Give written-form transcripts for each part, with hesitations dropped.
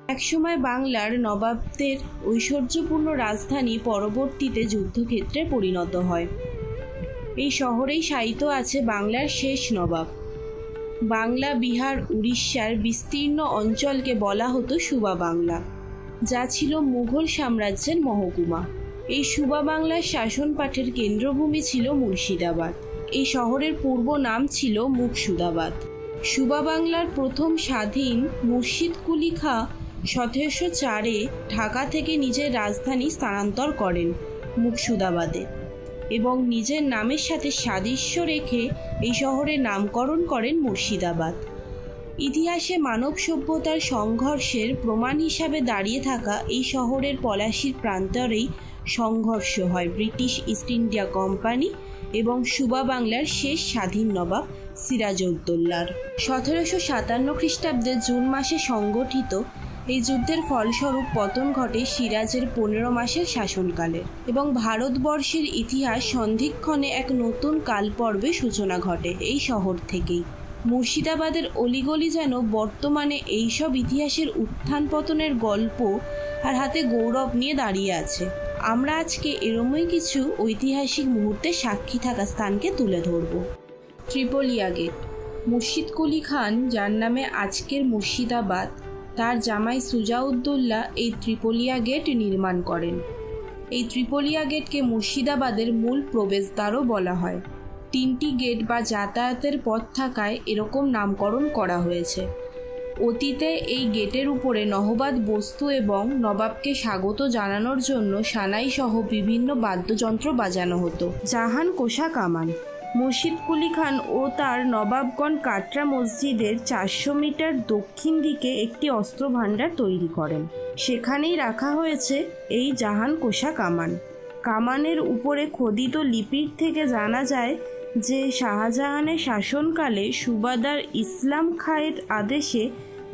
একসময় বাংলার নবাবদের ঐশ্বর্যপূর্ণ রাজধানী পরবর্তীতে যুদ্ধক্ষেত্রে পরিণত হয়। এই শহরেই শায়িত আছে বাংলার শেষ নবাব। বাংলা, বিহার, উড়িষ্যার বিস্তীর্ণ অঞ্চলকে বলা হতো সুবা বাংলা, যা ছিল মুঘল সাম্রাজ্যের মহকুমা। এই সুবা বাংলার শাসনপাঠের কেন্দ্রভূমি ছিল মুর্শিদাবাদ। এই শহরের পূর্ব নাম ছিল মুকসুদাবাদ। সুবা বাংলার প্রথম স্বাধীন মুর্শিদ কুলি খাঁ 1704-এ ঢাকা থেকে নিজের রাজধানী স্থানান্তর করেন মুকসুদাবাদে এবং নিজের নামের সাথে সাদৃশ্য রেখে এই শহরের নামকরণ করেন মুর্শিদাবাদ। ইতিহাসে মানব সভ্যতার সংঘর্ষের প্রমাণ হিসাবে দাঁড়িয়ে থাকা এই শহরের পলাশির প্রান্তরেই সংঘর্ষ হয় ব্রিটিশ ইস্ট ইন্ডিয়া কোম্পানি এবং সুবা বাংলার শেষ স্বাধীন নবাব সিরাজউদ্দৌলার। 1757 খ্রিস্টাব্দে জুন মাসে সংগঠিত এই যুদ্ধের ফলস্বরূপ পতন ঘটে সিরাজের 15 মাসের শাসনকালে এবং ভারতবর্ষের ইতিহাস সন্ধিক্ষণে এক নতুন কালপর্বে সূচনা ঘটে এই শহর থেকেই। মুর্শিদাবাদের অলিগলি যেন বর্তমানে এইসব ইতিহাসের উত্থান পতনের গল্প আর হাতে গৌরব নিয়ে দাঁড়িয়ে আছে। আমরা আজকে এরমই কিছু ঐতিহাসিক মুহূর্তে সাক্ষী থাকা স্থানকে তুলে ধরব। ত্রিপলিয়া গেট। মুর্শিদ কুলি খান, যার নামে আজকের মুর্শিদাবাদ, তার জামাই সুজাউদ্দৌলা এই ত্রিপলিয়া গেট নির্মাণ করেন। এই ত্রিপলিয়া গেটকে মুর্শিদাবাদের মূল প্রবেশদ্বারও বলা হয়। 3টি গেট বা যাতায়াতের পথ থাকায় এরকম নামকরণ করা হয়েছে। অতীতে এই গেটের উপরে নহবাত বস্তু এবং নবাবকে স্বাগত জানানোর জন্য সানাই সহ বিভিন্ন বাদ্যযন্ত্র বাজানো হতো। জাহান কোষা কামান। মুর্শিদ কুলি খান ও তার নবাবগণ কাটরা মসজিদের 400 মিটার দক্ষিণ দিকে একটি অস্ত্র ভাণ্ডার তৈরি করেন। সেখানেই রাখা হয়েছে এই জাহান কোষা কামান। কামানের উপরে খোদিত লিপির থেকে জানা যায় যে শাহজাহানের শাসনকালে সুবাদার ইসলাম খাঁয়ের আদেশে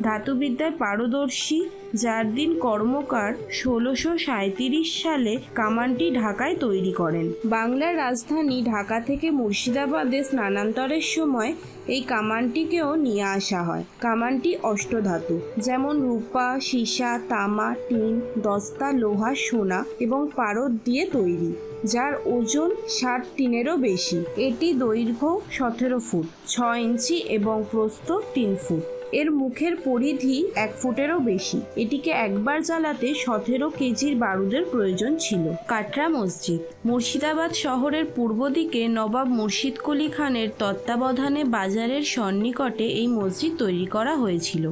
ধাতুবিদ্যায় পারদর্শী জারদিন কর্মকার 1637 সালে কামানটি ঢাকায় তৈরি করেন। বাংলার রাজধানী ঢাকা থেকে মুর্শিদাবাদে স্থানান্তরের সময় এই কামানটিকেও নিয়ে আসা হয়। কামানটি অষ্টধাতু, যেমন রূপা, সীসা, তামা, টিন, দস্তা, লোহা, সোনা এবং পারদ দিয়ে তৈরি, যার ওজন 60 টিনেরও বেশি। এটি দৈর্ঘ্য 17 ফুট 6 ইঞ্চি এবং প্রস্থ 3 ফুট। এর মুখের পরিধি 1 ফুটেরও বেশি। এটিকে একবার জ্বালাতে 17 কেজির বারুদের প্রয়োজন ছিল। কাটরা মসজিদ। মুর্শিদাবাদ শহরের পূর্ব দিকে নবাব মুর্শিদ কুলি খানের তত্ত্বাবধানে বাজারের সন্নিকটে এই মসজিদ তৈরি করা হয়েছিল।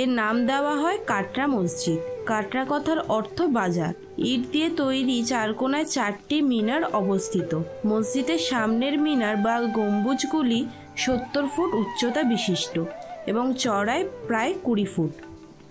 এর নাম দেওয়া হয় কাটরা মসজিদ। কাটরা কথার অর্থ বাজার। ইট দিয়ে তৈরি চারকোনায় 4টি মিনার অবস্থিত। মসজিদের সামনের মিনার বা গম্বুজগুলি 70 ফুট উচ্চতা বিশিষ্ট এবং চড়ায় প্রায় 20 ফুট।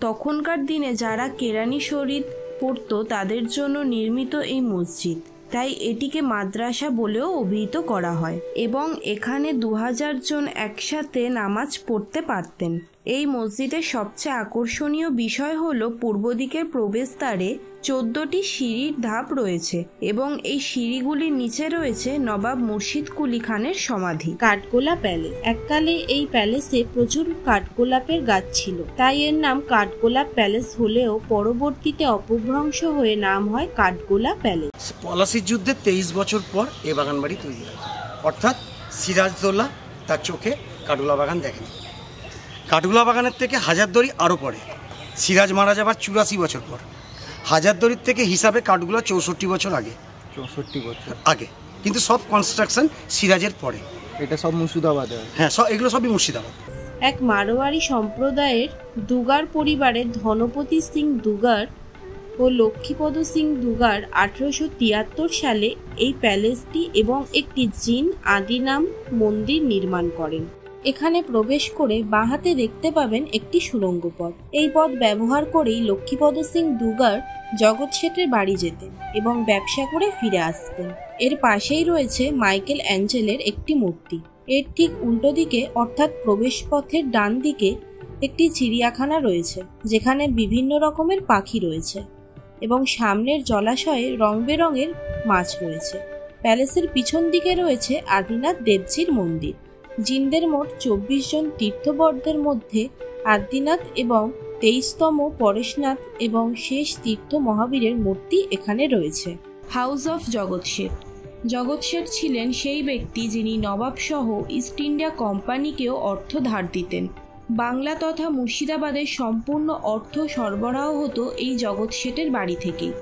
তখনকার দিনে যারা কেরানি শরীদ পড়ত তাদের জন্য নির্মিত এই মসজিদ, তাই এটিকে মাদ্রাসা বলেও অভিহিত করা হয় এবং এখানে 2000 জন একসাথে নামাজ পড়তে পারতেন। এই মসজিদের সবচেয়ে আকর্ষণীয় বিষয় হলো পূর্ব দিকের প্রবেশদ্বারে 14টি সিঁড়ির ধাপ রয়েছে এবং এই সিঁড়িগুলির নিচে রয়েছে নবাব মুর্শিদ কুলি খানের সমাধি। কাঠগোলা প্যালেস। এককালে এই প্যালেসে প্রচুর কাঠগোলাপের গাছ ছিল, তাই এর নাম কাঠগোলাপ প্যালেস হলেও পরবর্তীতে অপভ্রংশ হয়ে নাম হয় কাঠগোলা প্যালেস। পলাশির যুদ্ধে 23 বছর পর এ বাগান বাড়ি তৈরি হয়, অর্থাৎ সিরাজদৌল্লা তার চোখে কাঠগোলা বাগান দেখেন। কাঠগোলা বাগানের থেকে হাজারদুয়ারি আরও পরে। সিরাজ মারা যাবার 84 বছর পর। হাজারদুয়ারির থেকে হিসাবে কাঠগোলা 64 বছর আগে। 64 বছর আগে, কিন্তু সব কনস্ট্রাকশন সিরাজের পরে। এটা সব মুর্শিদাবাদে? হ্যাঁ, এগুলো সবই মুর্শিদাবাদ। এক মারোয়ারি সম্প্রদায়ের দুগার পরিবারের ধনপতি সিং দুগার ও লক্ষ্মীপদ সিং দুগার 1873 সালে এই প্যালেসটি এবং একটি জিন আদিনাম মন্দির নির্মাণ করেন। এখানে প্রবেশ করে বাঁ হাতে দেখতে পাবেন একটি সুড়ঙ্গ পথ। এই পথ ব্যবহার করেই লক্ষ্মীপদ সিং দুগার জগৎ শেঠের বাড়ি যেতেন এবং ব্যবসা করে ফিরে আসতেন। এর পাশেই রয়েছে মাইকেল অ্যাঞ্জেলের একটি মূর্তি। এর ঠিক উল্টো দিকে অর্থাৎ প্রবেশ পথের ডান দিকে একটি চিড়িয়াখানা রয়েছে, যেখানে বিভিন্ন রকমের পাখি রয়েছে এবং সামনের জলাশয়ে রং বেরঙের মাছ রয়েছে। প্যালেসের পিছন দিকে রয়েছে আদিনাথ দেবজির মন্দির। জিনদের মোট 24 জন তীর্থবরদের মধ্যে আদিনাথ এবং 23তম পরেশনাথ এবং শেষ তীর্থ মহাবীরের মূর্তি এখানে রয়েছে। হাউস অফ জগৎ শেঠ। জগৎ শেঠ ছিলেন সেই ব্যক্তি যিনি নবাব সহ ইস্ট ইন্ডিয়া কোম্পানিকেও অর্থ ধার দিতেন। বাংলা তথা মুর্শিদাবাদের সম্পূর্ণ অর্থ সরবরাহ হতো এই জগৎ শেঠের বাড়ি থেকেই।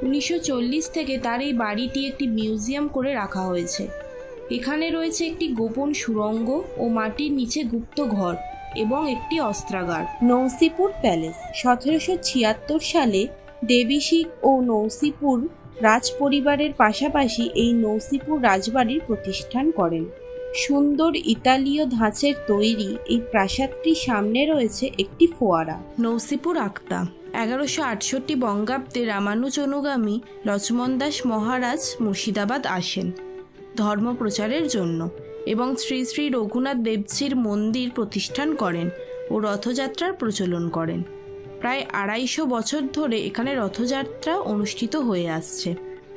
1940 থেকে তার এই বাড়িটি একটি মিউজিয়াম করে রাখা হয়েছে। এখানে রয়েছে একটি গোপন সুড়ঙ্গ ও মাটির নিচে গুপ্ত ঘর এবং একটি অস্ত্রাগার। নৌসিপুর প্যালেস। 1776 সালে দেবীশিখ ও নৌসিপুর রাজ পরিবারের পাশাপাশি এই নৌসিপুর রাজবাড়ির প্রতিষ্ঠান করেন। সুন্দর ইতালীয় ধাঁচের তৈরি এই প্রাসাদটির সামনে রয়েছে একটি ফোয়ারা। নৌসিপুর আখতা। 1168 বঙ্গাব্দে রামানুজ অনুগামী লক্ষ্মণ দাস মহারাজ মুর্শিদাবাদ আসেন ধর্ম প্রচারের জন্য এবং শ্রী শ্রী রঘুনাথ দেবজির মন্দির প্রতিষ্ঠান করেন ও রথযাত্রার প্রচলন করেন। প্রায় 250 বছর ধরে এখানে রথযাত্রা অনুষ্ঠিত হয়ে আসছে।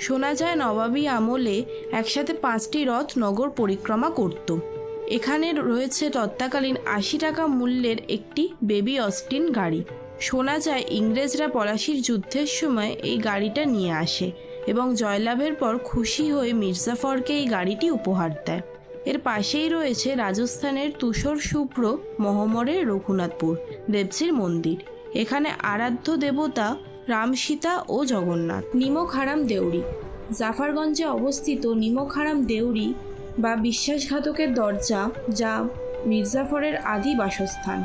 শোনা যায় নবাবী আমলে একসাথে 5টি রথ নগর পরিক্রমা করত। এখানে রয়েছে তৎকালীন 80 টাকা মূল্যের একটি বেবি অস্টিন গাড়ি। শোনা যায় ইংরেজরা পলাশির যুদ্ধের সময় এই গাড়িটা নিয়ে আসে এবং জয়লাভের পর খুশি হয়ে মির্জাফরকে এই গাড়িটি উপহার দেয়। এর পাশেই রয়েছে রাজস্থানের তুষর শুভ্র মহমরের রঘুনাথপুর দেবজির মন্দির। এখানে আরাধ্য দেবতা রাম, সীতা ও জগন্নাথ। নিমকহারাম দেউরি। জাফরগঞ্জে অবস্থিত নিমকহারাম দেউরি বা বিশ্বাসঘাতকের দরজা, যা মির্জাফরের আদি বাসস্থান।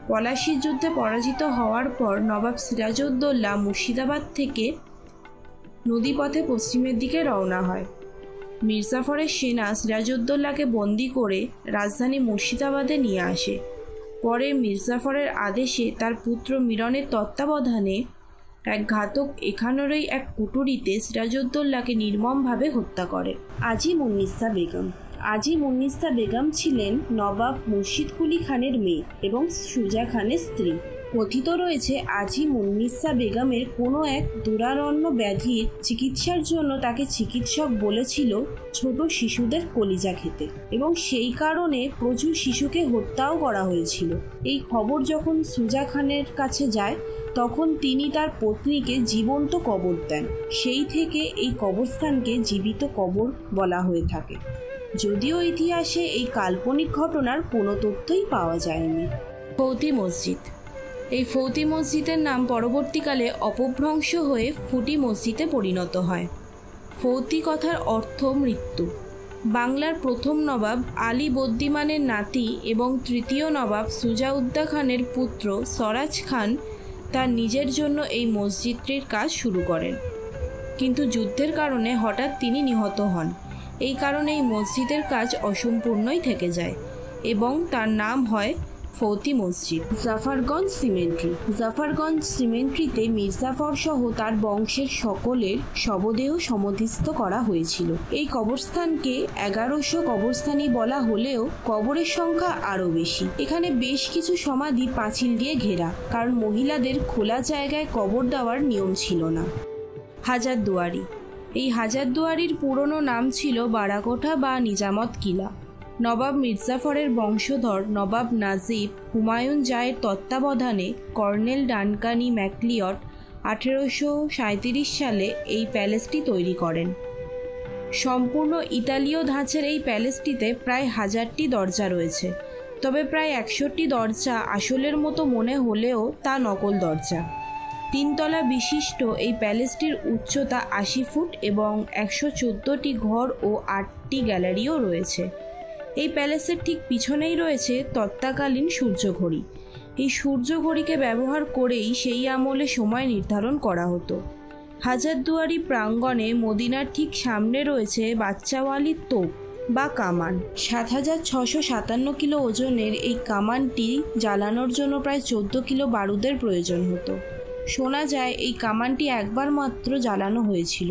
পলাশির যুদ্ধে পরাজিত হওয়ার পর নবাব সিরাজউদ্দৌলা মুর্শিদাবাদ থেকে নদীপথে পশ্চিমের দিকে রওনা হয়। মির্জাফরের সেনা সিরাজউদ্দৌলাকে বন্দি করে রাজধানী মুর্শিদাবাদে নিয়ে আসে। পরে মির্জাফরের আদেশে তার পুত্র মিরনের তত্ত্বাবধানে এক ঘাতক এখানেরই এক কুটুরিতে সিরাজউদ্দৌলাকে নির্মমভাবে হত্যা করে। আজিমুন্নিসা বেগম। আজিমুন্নিসা বেগম ছিলেন নবাব মুর্শিদ কুলি খানের মেয়ে এবং সুজা খানের স্ত্রী। কথিত রয়েছে আজিমুন্নিসা বেগমের কোনো এক দুরারণ্য ব্যাধির চিকিৎসার জন্য তাকে চিকিৎসক বলেছিল ছোট শিশুদের কলিজা খেতে এবং সেই কারণে প্রচুর শিশুকে হত্যাও করা হয়েছিল। এই খবর যখন সুজা খানের কাছে যায় তখন তিনি তার পত্নীকে জীবন্ত কবর দেন। সেই থেকে এই কবরস্থানকে জীবিত কবর বলা হয়ে থাকে, যদিও ইতিহাসে এই কাল্পনিক ঘটনার কোনো তথ্যই পাওয়া যায়নি। ফৌতি মসজিদ। এই ফৌতি মসজিদের নাম পরবর্তীকালে অপভ্রংশ হয়ে ফুটি মসজিদে পরিণত হয়। ফৌতি কথার অর্থ মৃত্যু। বাংলার প্রথম নবাব আলী বদ্দিমানের নাতি এবং তৃতীয় নবাব সুজাউদ্দা খানের পুত্র সরাজ খান তার নিজের জন্য এই মসজিদটির কাজ শুরু করেন, কিন্তু যুদ্ধের কারণে হঠাৎ তিনি নিহত হন। এই কারণে এই মসজিদের কাজ অসম্পূর্ণই থেকে যায় এবং তার নাম হয় ফৌতি মসজিদ। জাফরগঞ্জ সিমেন্ট্রি। জাফরগঞ্জ সিমেন্ট্রিতে মির্জাফর সহ তার বংশের সকলের শবদেহ সমাধিস্থ করা হয়েছিল। এই কবরস্থানকে 1100 কবরস্থানই বলা হলেও কবরের সংখ্যা আরও বেশি। এখানে বেশ কিছু সমাধি পাঁচিল দিয়ে ঘেরা, কারণ মহিলাদের খোলা জায়গায় কবর দেওয়ার নিয়ম ছিল না। হাজারদুয়ারি। এই হাজারদুয়ারির পুরনো নাম ছিল বারাকোঠা বা নিজামত কিলা। নবাব মির্জাফরের বংশধর নবাব নাজিব হুমায়ুন জাহের তত্ত্বাবধানে কর্নেল ডানকানি ম্যাকলিয়ড 1837 সালে এই প্যালেসটি তৈরি করেন। সম্পূর্ণ ইতালীয় ধাঁচের এই প্যালেসটিতে প্রায় 1000টি দরজা রয়েছে, তবে প্রায় 61টি দরজা আসলের মতো মনে হলেও তা নকল দরজা। 3 তলা বিশিষ্ট এই প্যালেসটির উচ্চতা 80 ফুট এবং 114টি ঘর ও 8টি গ্যালারিও রয়েছে। এই প্যালেসের ঠিক পিছনেই রয়েছে তৎকালীন সূর্যঘড়ি। এই সূর্যঘড়িকে ব্যবহার করেই সেই আমলে সময় নির্ধারণ করা হতো। হাজারদুয়ারি প্রাঙ্গণে মদিনার ঠিক সামনে রয়েছে বাচ্চাওয়ালি তোপ বা কামান। 7657 কিলো ওজনের এই কামানটি জ্বালানোর জন্য প্রায় 14 কিলো বারুদের প্রয়োজন হতো। শোনা যায় এই কামানটি একবার মাত্র জ্বালানো হয়েছিল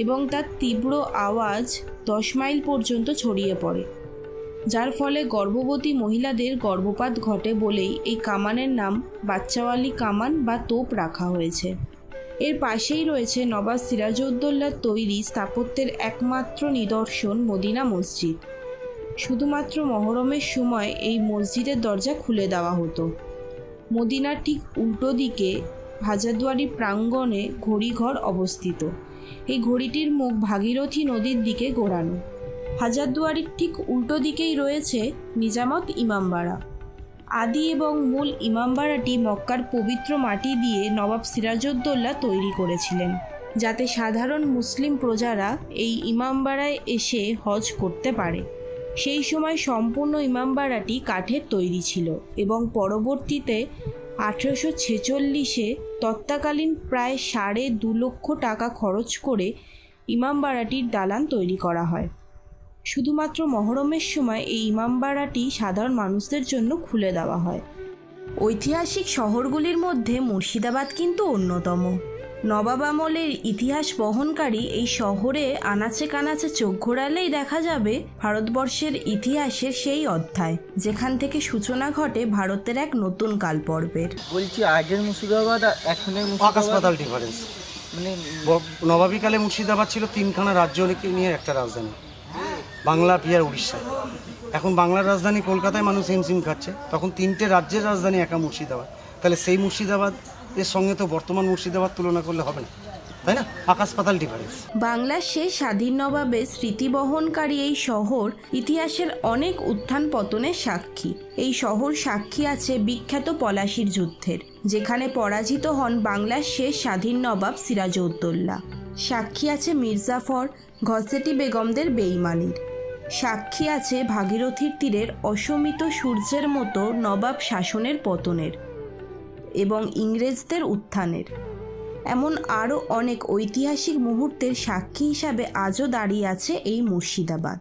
এবং তার তীব্র আওয়াজ 10 মাইল পর্যন্ত ছড়িয়ে পড়ে, যার ফলে গর্ভবতী মহিলাদের গর্ভপাত ঘটে বলেই এই কামানের নাম বাচ্চাওয়ালি কামান বা তোপ রাখা হয়েছে। এর পাশেই রয়েছে নবাব সিরাজউদ্দৌলার তৈরি স্থাপত্যের একমাত্র নিদর্শন মদিনা মসজিদ। শুধুমাত্র মহরমের সময় এই মসজিদের দরজা খুলে দেওয়া হতো। মদিনার ঠিক উল্টো দিকে হাজারদুয়ারি প্রাঙ্গণে ঘড়িঘর অবস্থিত। এই ঘড়িটির মুখ ভাগীরথী নদীর দিকে ঘোরানো। হাজারদুয়ারির ঠিক উল্টো দিকেই রয়েছে নিজামত ইমামবাড়া। আদি এবং মূল ইমামবাড়াটি মক্কার পবিত্র মাটি দিয়ে নবাব সিরাজউদ্দৌলা তৈরি করেছিলেন, যাতে সাধারণ মুসলিম প্রজারা এই ইমামবাড়ায় এসে হজ করতে পারে। সেই সময় সম্পূর্ণ ইমামবাড়াটি কাঠের তৈরি ছিল এবং পরবর্তীতে 1846-এ তৎকালীন প্রায় 2.5 লক্ষ টাকা খরচ করে ইমামবাড়াটির দালান তৈরি করা হয়। শুধুমাত্র মহরমের সময় এই ইমামবাড়াটি সাধারণ মানুষদের জন্য খুলে দেওয়া হয়। ঐতিহাসিক শহরগুলির মধ্যে মুর্শিদাবাদ কিন্তু অন্যতম। নবাব আমলের ইতিহাস বহনকারী এই শহরে আনাচে কানাচে চোখ ঘোরালেই দেখা যাবে ভারতবর্ষের ইতিহাসের সেই অধ্যায়, যেখান থেকে সূচনা ঘটে ভারতের এক নতুন কাল পর্বের। বলছি আগের মুর্শিদাবাদ আর এখনের আকাশ পাতাল ডিফারেন্স। মানে নবাবীকালে মুর্শিদাবাদ ছিল 3খানা রাজ্য নিয়ে একটা রাজধানী, বাংলা, বিহার, উড়িষ্যা। এখন বাংলার রাজধানী কলকাতায় মানুষ হিমশিম খাচ্ছে, তখন 3টে রাজ্যের রাজধানী একা মুর্শিদাবাদ। তাহলে সেই মুর্শিদাবাদের সঙ্গে তো বর্তমান মুর্শিদাবাদ তুলনা করলে হবে না, তাই না? আকাশ পাতাল ডিফারেন্স। বাংলার শেষ স্বাধীন নবাবের স্মৃতি বহনকারী এই শহর ইতিহাসের অনেক উত্থান পতনের সাক্ষী। এই শহর সাক্ষী আছে বিখ্যাত পলাশির যুদ্ধের, যেখানে পরাজিত হন বাংলার শেষ স্বাধীন নবাব সিরাজউদ্দৌলা। সাক্ষী আছে মির্জাফর, ঘসেটি বেগমদের বেঈমানির। সাক্ষী আছে ভাগীরথীর তীরের অশমিত সূর্যের মতো নবাব শাসনের পতনের এবং ইংরেজদের উত্থানের। এমন আরও অনেক ঐতিহাসিক মুহূর্তের সাক্ষী হিসাবে আজও দাঁড়িয়ে আছে এই মুর্শিদাবাদ।